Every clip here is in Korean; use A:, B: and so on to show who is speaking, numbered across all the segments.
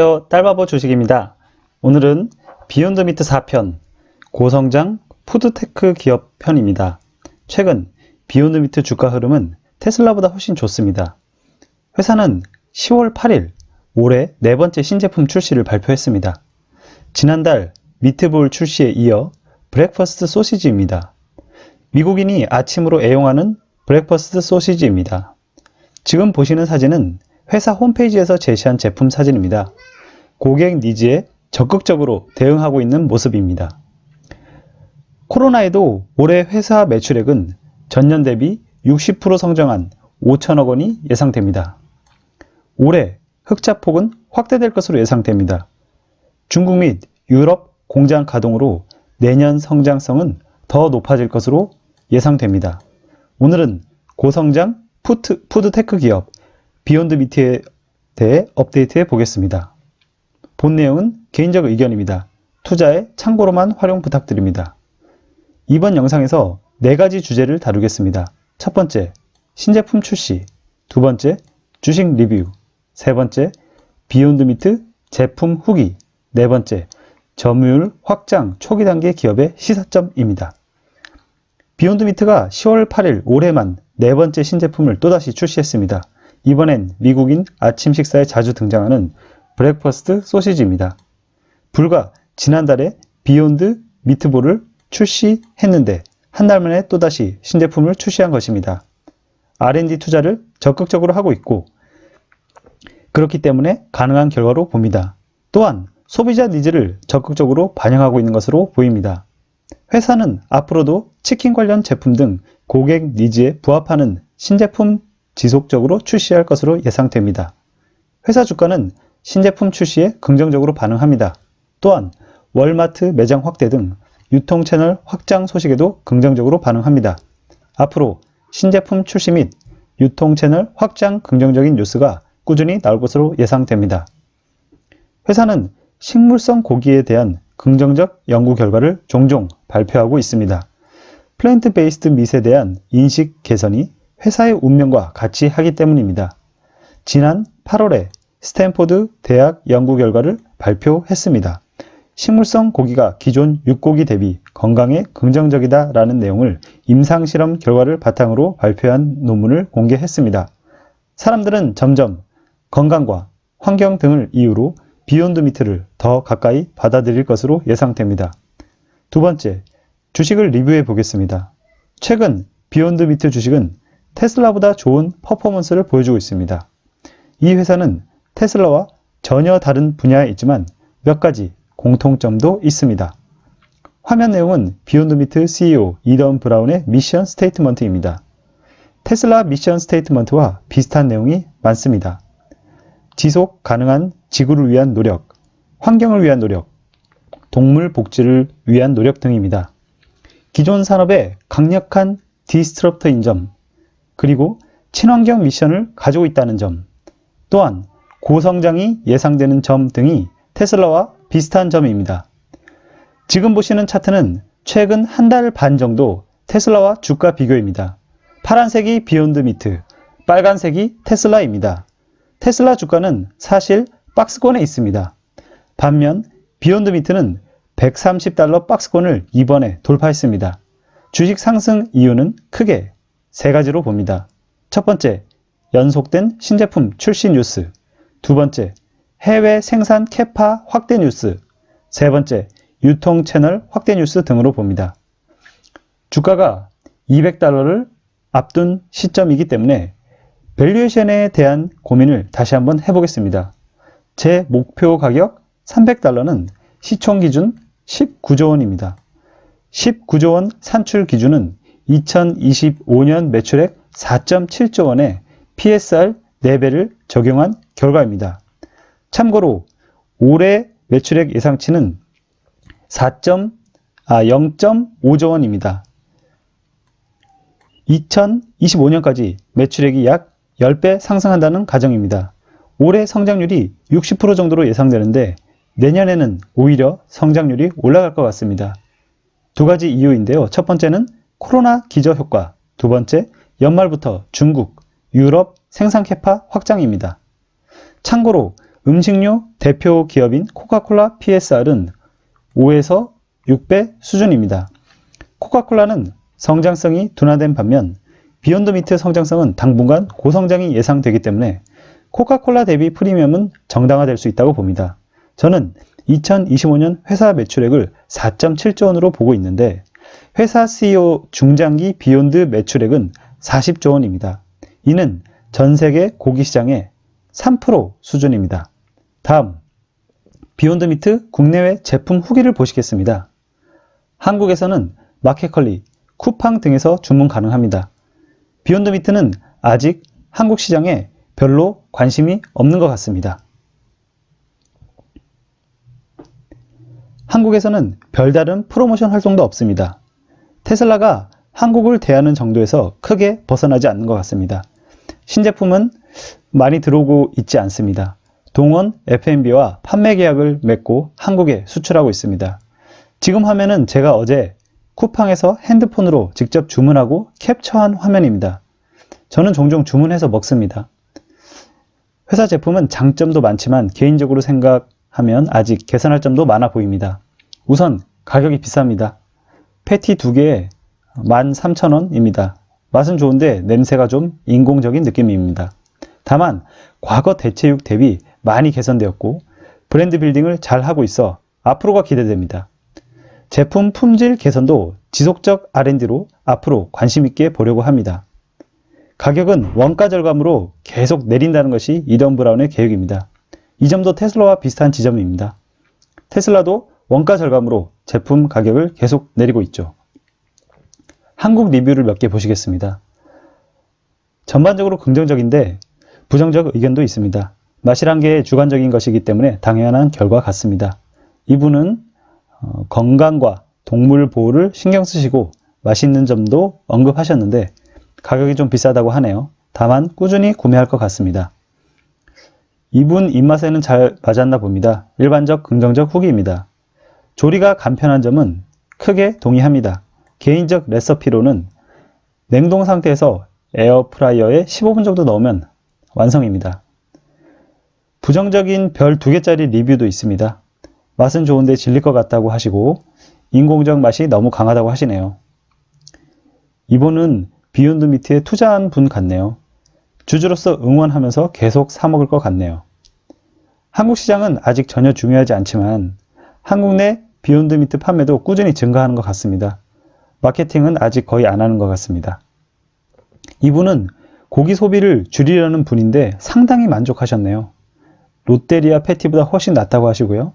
A: 안녕하세요. 딸바보 주식입니다. 오늘은 비욘드미트 4편 고성장 푸드테크 기업 편입니다. 최근 비욘드미트 주가 흐름은 테슬라보다 훨씬 좋습니다. 회사는 10월 8일 올해 네 번째 신제품 출시를 발표했습니다. 지난달 미트볼 출시에 이어 브렉퍼스트 소시지입니다. 미국인이 아침으로 애용하는 브렉퍼스트 소시지입니다. 지금 보시는 사진은 회사 홈페이지에서 제시한 제품 사진입니다. 고객 니즈에 적극적으로 대응하고 있는 모습입니다. 코로나에도 올해 회사 매출액은 전년 대비 60% 성장한 5천억 원이 예상됩니다. 올해 흑자폭은 확대될 것으로 예상됩니다. 중국 및 유럽 공장 가동으로 내년 성장성은 더 높아질 것으로 예상됩니다. 오늘은 고성장 푸드테크 기업 비욘드미트에 대해 업데이트해 보겠습니다. 본 내용은 개인적 의견입니다. 투자에 참고로만 활용 부탁드립니다. 이번 영상에서 4가지 주제를 다루겠습니다. 첫 번째, 신제품 출시. 두 번째, 주식 리뷰. 세 번째, 비욘드미트 제품 후기. 네 번째, 점유율 확장 초기 단계 기업의 시사점입니다. 비욘드미트가 10월 8일 올해만 네 번째 신제품을 또다시 출시했습니다. 이번엔 미국인 아침 식사에 자주 등장하는 브렉퍼스트 소시지입니다. 불과 지난달에 비욘드 미트볼을 출시했는데 한 달 만에 또다시 신제품을 출시한 것입니다. R&D 투자를 적극적으로 하고 있고 그렇기 때문에 가능한 결과로 봅니다. 또한 소비자 니즈를 적극적으로 반영하고 있는 것으로 보입니다. 회사는 앞으로도 치킨 관련 제품 등 고객 니즈에 부합하는 신제품 지속적으로 출시할 것으로 예상됩니다. 회사 주가는 신제품 출시에 긍정적으로 반응합니다. 또한 월마트 매장 확대 등 유통 채널 확장 소식에도 긍정적으로 반응합니다. 앞으로 신제품 출시 및 유통 채널 확장 긍정적인 뉴스가 꾸준히 나올 것으로 예상됩니다. 회사는 식물성 고기에 대한 긍정적 연구 결과를 종종 발표하고 있습니다. 플랜트 베이스드 밋에 대한 인식 개선이 회사의 운명과 같이 하기 때문입니다. 지난 8월에 스탠포드 대학 연구 결과를 발표했습니다. 식물성 고기가 기존 육고기 대비 건강에 긍정적이다 라는 내용을 임상실험 결과를 바탕으로 발표한 논문을 공개했습니다. 사람들은 점점 건강과 환경 등을 이유로 비욘드미트를 더 가까이 받아들일 것으로 예상됩니다. 두 번째, 주식을 리뷰해 보겠습니다. 최근 비욘드미트 주식은 테슬라보다 좋은 퍼포먼스를 보여주고 있습니다. 이 회사는 테슬라와 전혀 다른 분야에 있지만 몇 가지 공통점도 있습니다. 화면 내용은 비욘드미트 CEO 이던 브라운의 미션 스테이트먼트입니다. 테슬라 미션 스테이트먼트와 비슷한 내용이 많습니다. 지속 가능한 지구를 위한 노력, 환경을 위한 노력, 동물 복지를 위한 노력 등입니다. 기존 산업의 강력한 디스트럽터인 점, 그리고 친환경 미션을 가지고 있다는 점, 또한 고성장이 예상되는 점 등이 테슬라와 비슷한 점입니다. 지금 보시는 차트는 최근 한 달 반 정도 테슬라와 주가 비교입니다. 파란색이 비욘드미트, 빨간색이 테슬라입니다. 테슬라 주가는 사실 박스권에 있습니다. 반면 비욘드미트는 130달러 박스권을 이번에 돌파했습니다. 주식 상승 이유는 크게 세 가지로 봅니다. 첫 번째, 연속된 신제품 출시 뉴스. 두 번째, 해외 생산 캐파 확대 뉴스. 세 번째, 유통 채널 확대 뉴스 등으로 봅니다. 주가가 200달러를 앞둔 시점이기 때문에 밸류에이션에 대한 고민을 다시 한번 해보겠습니다. 제 목표 가격 300달러는 시총 기준 19조 원입니다. 19조 원 산출 기준은 2025년 매출액 4.7조 원에 PSR 4배를 적용한 결과입니다. 참고로 올해 매출액 예상치는 0.5조 원입니다. 2025년까지 매출액이 약 10배 상승한다는 가정입니다. 올해 성장률이 60% 정도로 예상되는데 내년에는 오히려 성장률이 올라갈 것 같습니다. 두 가지 이유인데요. 첫 번째는 코로나 기저효과, 두 번째 연말부터 중국, 유럽 생산 캐파 확장입니다. 참고로 음식료 대표 기업인 코카콜라 PSR은 5에서 6배 수준입니다. 코카콜라는 성장성이 둔화된 반면 비욘드 미트 성장성은 당분간 고성장이 예상되기 때문에 코카콜라 대비 프리미엄은 정당화될 수 있다고 봅니다. 저는 2025년 회사 매출액을 4.7조 원으로 보고 있는데 회사 CEO 중장기 비욘드 매출액은 40조 원입니다. 이는 전 세계 고기 시장의 3% 수준입니다. 다음, 비욘드 미트 국내외 제품 후기를 보시겠습니다. 한국에서는 마켓컬리, 쿠팡 등에서 주문 가능합니다. 비욘드 미트는 아직 한국 시장에 별로 관심이 없는 것 같습니다. 한국에서는 별다른 프로모션 활동도 없습니다. 테슬라가 한국을 대하는 정도에서 크게 벗어나지 않는 것 같습니다. 신제품은 많이 들어오고 있지 않습니다. 동원 F&B와 판매 계약을 맺고 한국에 수출하고 있습니다. 지금 화면은 제가 어제 쿠팡에서 핸드폰으로 직접 주문하고 캡처한 화면입니다. 저는 종종 주문해서 먹습니다. 회사 제품은 장점도 많지만 개인적으로 생각하면 아직 개선할 점도 많아 보입니다. 우선 가격이 비쌉니다. 패티 2개에 13,000원입니다. 맛은 좋은데 냄새가 좀 인공적인 느낌입니다. 다만 과거 대체육 대비 많이 개선되었고 브랜드 빌딩을 잘 하고 있어 앞으로가 기대됩니다. 제품 품질 개선도 지속적 R&D로 앞으로 관심 있게 보려고 합니다. 가격은 원가 절감으로 계속 내린다는 것이 이던 브라운의 계획입니다. 이 점도 테슬라와 비슷한 지점입니다. 테슬라도 원가 절감으로 제품 가격을 계속 내리고 있죠. 한국 리뷰를 몇 개 보시겠습니다. 전반적으로 긍정적인데 부정적 의견도 있습니다. 맛이란 게 주관적인 것이기 때문에 당연한 결과 같습니다. 이분은 건강과 동물 보호를 신경 쓰시고 맛있는 점도 언급하셨는데 가격이 좀 비싸다고 하네요. 다만 꾸준히 구매할 것 같습니다. 이분 입맛에는 잘 맞았나 봅니다. 일반적 긍정적 후기입니다. 조리가 간편한 점은 크게 동의합니다. 개인적 레시피로는 냉동 상태에서 에어프라이어에 15분 정도 넣으면 완성입니다. 부정적인 별 2개짜리 리뷰도 있습니다. 맛은 좋은데 질릴 것 같다고 하시고 인공적 맛이 너무 강하다고 하시네요. 이분은 비욘드 미트에 투자한 분 같네요. 주주로서 응원하면서 계속 사 먹을 것 같네요. 한국 시장은 아직 전혀 중요하지 않지만 한국 내 비욘드 미트 판매도 꾸준히 증가하는 것 같습니다. 마케팅은 아직 거의 안 하는 것 같습니다. 이분은 고기 소비를 줄이려는 분인데 상당히 만족하셨네요. 롯데리아 패티보다 훨씬 낫다고 하시고요.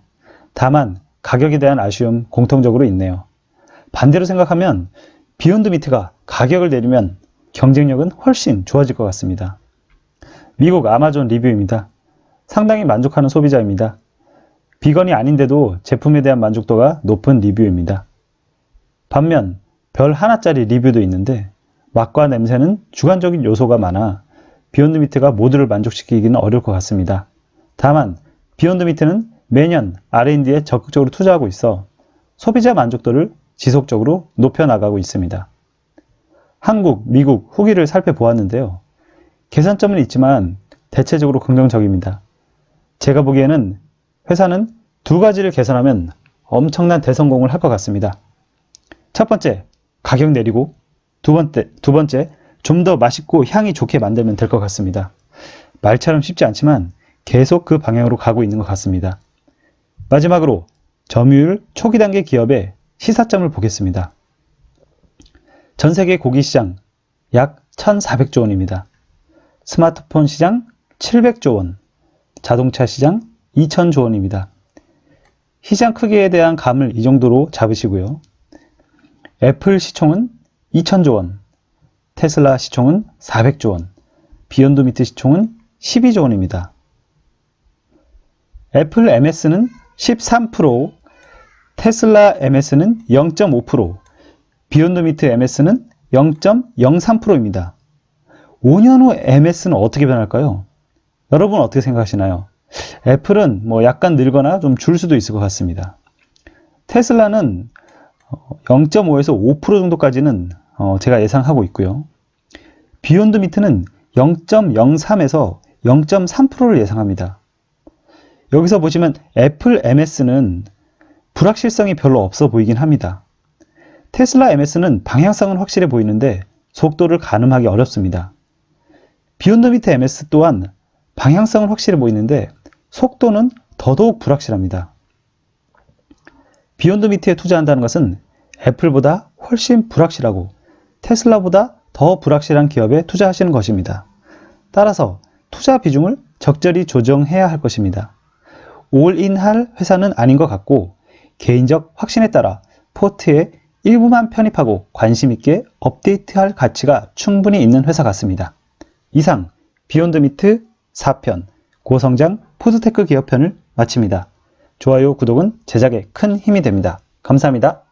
A: 다만 가격에 대한 아쉬움 공통적으로 있네요. 반대로 생각하면 비욘드 미트가 가격을 내리면 경쟁력은 훨씬 좋아질 것 같습니다. 미국 아마존 리뷰입니다. 상당히 만족하는 소비자입니다. 비건이 아닌데도 제품에 대한 만족도가 높은 리뷰입니다. 반면 별 하나짜리 리뷰도 있는데 맛과 냄새는 주관적인 요소가 많아 비욘드 미트가 모두를 만족시키기는 어려울 것 같습니다. 다만 비욘드 미트는 매년 R&D에 적극적으로 투자하고 있어 소비자 만족도를 지속적으로 높여나가고 있습니다. 한국, 미국 후기를 살펴보았는데요. 개선점은 있지만 대체적으로 긍정적입니다. 제가 보기에는 회사는 2가지를 개선하면 엄청난 대성공을 할 것 같습니다. 첫 번째, 가격 내리고 두 번째, 좀 더 맛있고 향이 좋게 만들면 될 것 같습니다. 말처럼 쉽지 않지만 계속 그 방향으로 가고 있는 것 같습니다. 마지막으로 점유율 초기 단계 기업의 시사점을 보겠습니다. 전 세계 고기 시장 약 1,400조 원입니다. 스마트폰 시장 700조 원, 자동차 시장 2,000조 원입니다. 시장 크기에 대한 감을 이 정도로 잡으시고요. 애플 시총은 2,000조 원, 테슬라 시총은 400조 원, 비욘드 미트 시총은 12조 원입니다. 애플 MS는 13%, 테슬라 MS는 0.5%, 비욘드 미트 MS는 0.03%입니다. 5년 후 MS는 어떻게 변할까요? 여러분 어떻게 생각하시나요? 애플은 약간 늘거나 좀 줄 수도 있을 것 같습니다. 테슬라는 0.5에서 5% 정도까지는 제가 예상하고 있고요. 비욘드 미트는 0.03에서 0.3%를 예상합니다. 여기서 보시면 애플 MS는 불확실성이 별로 없어 보이긴 합니다. 테슬라 MS는 방향성은 확실해 보이는데 속도를 가늠하기 어렵습니다. 비욘드 미트 MS 또한 방향성은 확실해 보이는데 속도는 더더욱 불확실합니다. 비욘드 미트에 투자한다는 것은 애플보다 훨씬 불확실하고 테슬라보다 더 불확실한 기업에 투자하시는 것입니다. 따라서 투자 비중을 적절히 조정해야 할 것입니다. 올인할 회사는 아닌 것 같고 개인적 확신에 따라 포트에 일부만 편입하고 관심 있게 업데이트할 가치가 충분히 있는 회사 같습니다. 이상 비욘드 미트 4편 고성장 푸드테크 기업편을 마칩니다. 좋아요, 구독은 제작에 큰 힘이 됩니다. 감사합니다.